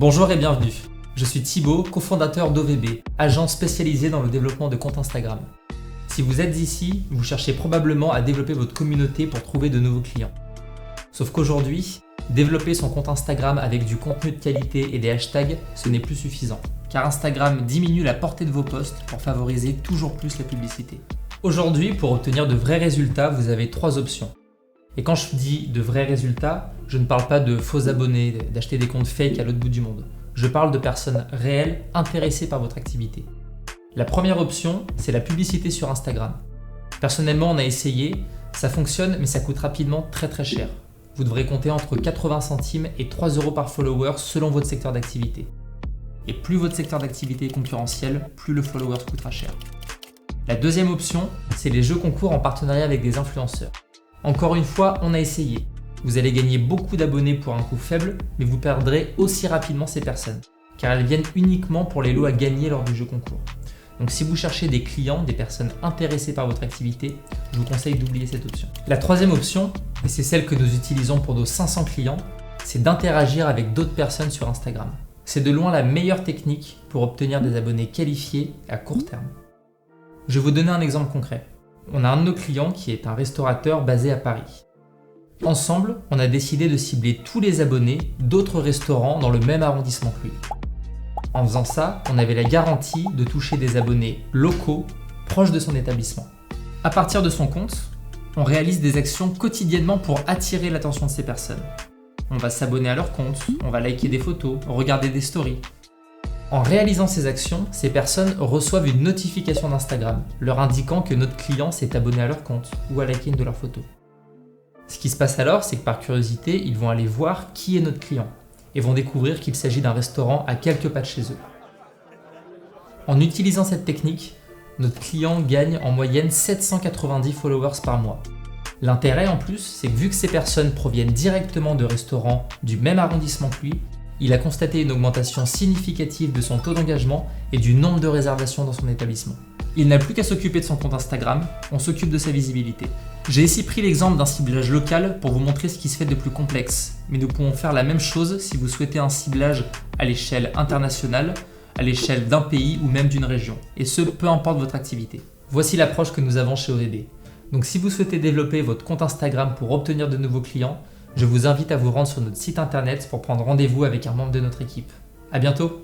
Bonjour et bienvenue. Je suis Thibaut, cofondateur d'OVB, agence spécialisée dans le développement de comptes Instagram. Si vous êtes ici, vous cherchez probablement à développer votre communauté pour trouver de nouveaux clients. Sauf qu'aujourd'hui, développer son compte Instagram avec du contenu de qualité et des hashtags, ce n'est plus suffisant. Car Instagram diminue la portée de vos posts pour favoriser toujours plus la publicité. Aujourd'hui, pour obtenir de vrais résultats, vous avez 3 options. Et quand je dis de vrais résultats, je ne parle pas de faux abonnés, d'acheter des comptes fake à l'autre bout du monde. Je parle de personnes réelles intéressées par votre activité. La première option, c'est la publicité sur Instagram. Personnellement, on a essayé, ça fonctionne, mais ça coûte rapidement très cher. Vous devrez compter entre 80 centimes et 3 € par follower selon votre secteur d'activité. Et plus votre secteur d'activité est concurrentiel, plus le follower coûtera cher. La deuxième option, c'est les jeux concours en partenariat avec des influenceurs. Encore une fois, on a essayé. Vous allez gagner beaucoup d'abonnés pour un coût faible, mais vous perdrez aussi rapidement ces personnes, car elles viennent uniquement pour les lots à gagner lors du jeu concours. Donc si vous cherchez des clients, des personnes intéressées par votre activité, je vous conseille d'oublier cette option. La troisième option, et c'est celle que nous utilisons pour nos 500 clients, c'est d'interagir avec d'autres personnes sur Instagram. C'est de loin la meilleure technique pour obtenir des abonnés qualifiés à court terme. Je vais vous donner un exemple concret. On a un de nos clients qui est un restaurateur basé à Paris. Ensemble, on a décidé de cibler tous les abonnés d'autres restaurants dans le même arrondissement que lui. En faisant ça, on avait la garantie de toucher des abonnés locaux proches de son établissement. À partir de son compte, on réalise des actions quotidiennement pour attirer l'attention de ces personnes. On va s'abonner à leur compte, on va liker des photos, regarder des stories. En réalisant ces actions, ces personnes reçoivent une notification d'Instagram leur indiquant que notre client s'est abonné à leur compte ou a liké une de leurs photos. Ce qui se passe alors, c'est que par curiosité, ils vont aller voir qui est notre client et vont découvrir qu'il s'agit d'un restaurant à quelques pas de chez eux. En utilisant cette technique, notre client gagne en moyenne 790 followers par mois. L'intérêt en plus, c'est que vu que ces personnes proviennent directement de restaurants du même arrondissement que lui, il a constaté une augmentation significative de son taux d'engagement et du nombre de réservations dans son établissement. Il n'a plus qu'à s'occuper de son compte Instagram, on s'occupe de sa visibilité. J'ai ici pris l'exemple d'un ciblage local pour vous montrer ce qui se fait de plus complexe, mais nous pouvons faire la même chose si vous souhaitez un ciblage à l'échelle internationale, à l'échelle d'un pays ou même d'une région, et ce, peu importe votre activité. Voici l'approche que nous avons chez OVB. Donc si vous souhaitez développer votre compte Instagram pour obtenir de nouveaux clients, je vous invite à vous rendre sur notre site internet pour prendre rendez-vous avec un membre de notre équipe. À bientôt!